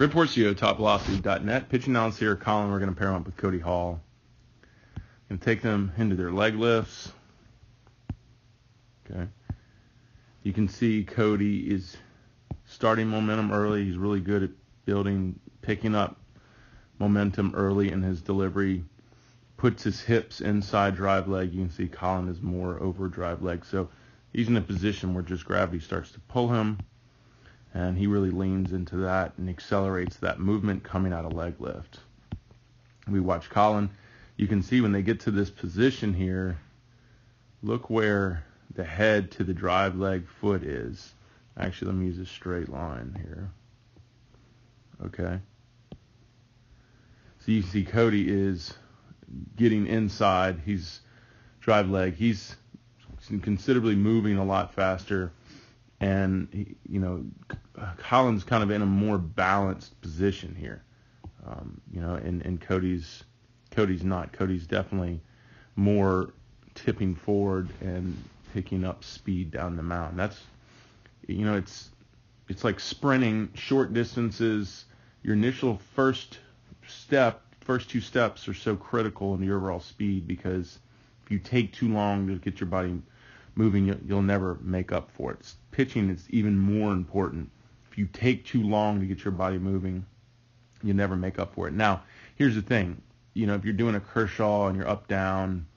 Rip Porcio, topvelocity.net. Pitch analysis here. Colin, we're going to pair him up with Cody Hall. Going to take them into their leg lifts. Okay. You can see Cody is starting momentum early. He's really good at picking up momentum early in his delivery. Puts his hips inside drive leg. You can see Colin is more over drive leg. So he's in a position where just gravity starts to pull him, and he really leans into that and accelerates that movement coming out of leg lift. We watch Colin. You can see when they get to this position here, look where the head to the drive leg foot is. Actually, let me use a straight line here. Okay. So you see Cody is getting inside. He's drive leg. He's considerably moving a lot faster. And, Colin's kind of in a more balanced position here. And Cody's not. Cody's definitely more tipping forward and picking up speed down the mound. That's, it's like sprinting short distances. Your initial first two steps are so critical in the overall speed, because if you take too long to get your body moving, you'll never make up for it. Pitching is even more important. If you take too long to get your body moving, you never make up for it. Now, here's the thing. If you're doing a Kershaw and you're up down,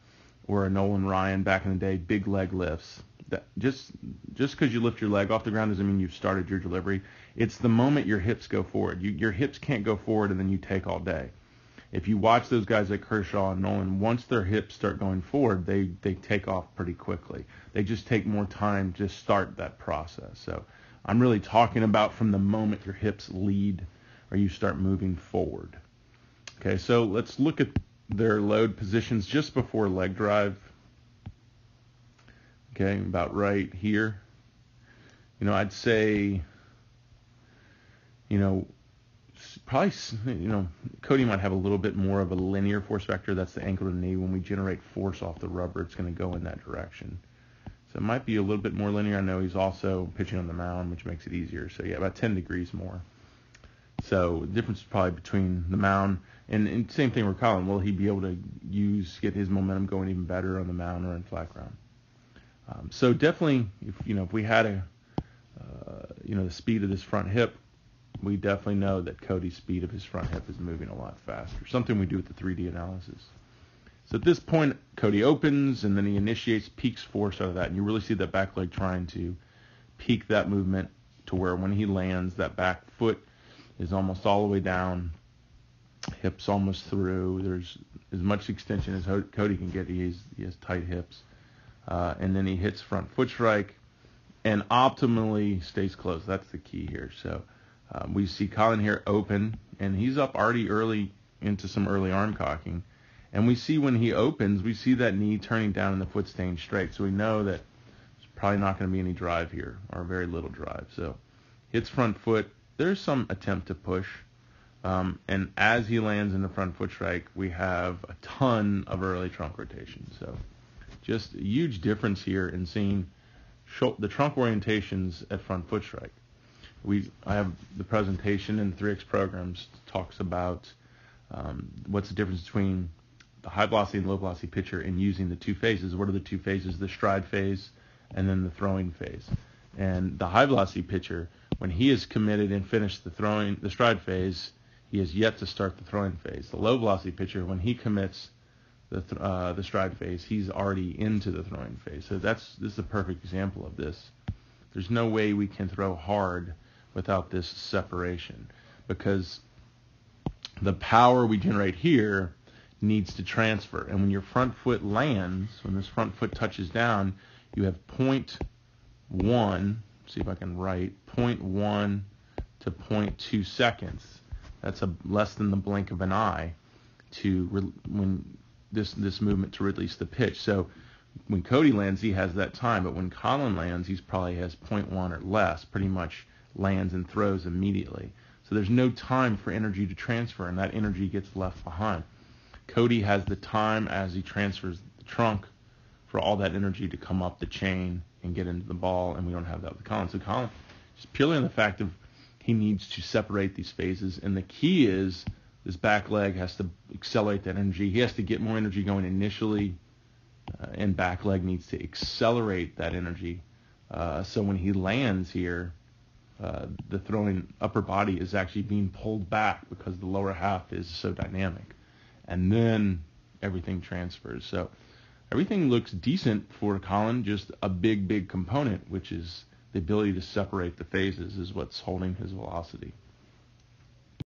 or a Nolan Ryan back in the day, big leg lifts, that just because you lift your leg off the ground doesn't mean you've started your delivery. It's the moment your hips go forward. Your hips can't go forward and then you take all day. If you watch those guys like Kershaw and Nolan, once their hips start going forward, they take off pretty quickly. They just take more time to start that process. So I'm really talking about from the moment your hips lead or you start moving forward. Okay, so let's look at their load positions just before leg drive. Okay, about right here. I'd say, probably, Cody might have a little bit more of a linear force vector. That's the ankle to knee. When we generate force off the rubber, it's going to go in that direction. So it might be a little bit more linear. I know he's also pitching on the mound, which makes it easier. So, yeah, about 10 degrees more. So the difference is probably between the mound and same thing with Colin. Will he be able to get his momentum going even better on the mound or in flat ground? So definitely, if we had the speed of this front hip, we definitely know that Cody's speed of his front hip is moving a lot faster. Something we do with the 3D analysis. So at this point, Cody opens, and then he initiates, peaks force out of that. And you really see that back leg trying to peak that movement to where when he lands, that back foot is almost all the way down, hips almost through. There's as much extension as Cody can get. He has tight hips. And then he hits front foot strike and optimally stays close. That's the key here. So we see Colin here open, and he's up already early into some early arm cocking. And we see when he opens, we see that knee turning down and the foot staying straight. So we know that there's probably not going to be any drive here, or very little drive. So hits front foot. There's some attempt to push. And as he lands in the front foot strike, we have a ton of early trunk rotation. So just a huge difference here in seeing the trunk orientations at front foot strike. I have the presentation in the 3X programs talks about what's the difference between the high velocity and low velocity pitcher and using the two phases. What are the two phases? The stride phase and then the throwing phase. And the high velocity pitcher, when he is committed and finished the stride phase, he has yet to start the throwing phase. The low velocity pitcher, when he commits the stride phase, he's already into the throwing phase. So this is a perfect example of this. There's no way we can throw hard without this separation, because the power we generate here needs to transfer. And when your front foot lands, when this front foot touches down, you have 0.1, see if I can write, 0.1 to 0.2 seconds. That's less than the blink of an eye when this movement to release the pitch. So when Cody lands, he has that time, but when Colin lands, he probably has 0.1 or less, pretty much lands and throws immediately. So there's no time for energy to transfer, and that energy gets left behind. Cody has the time as he transfers the trunk for all that energy to come up the chain and get into the ball, and we don't have that with Colin. So Colin, just purely on the fact of he needs to separate these phases. And the key is this back leg has to accelerate that energy. He has to get more energy going initially, and back leg needs to accelerate that energy. So when he lands here, the throwing upper body is actually being pulled back because the lower half is so dynamic. And then everything transfers. So everything looks decent for Colin, just a big component, which is the ability to separate the phases, is what's holding his velocity.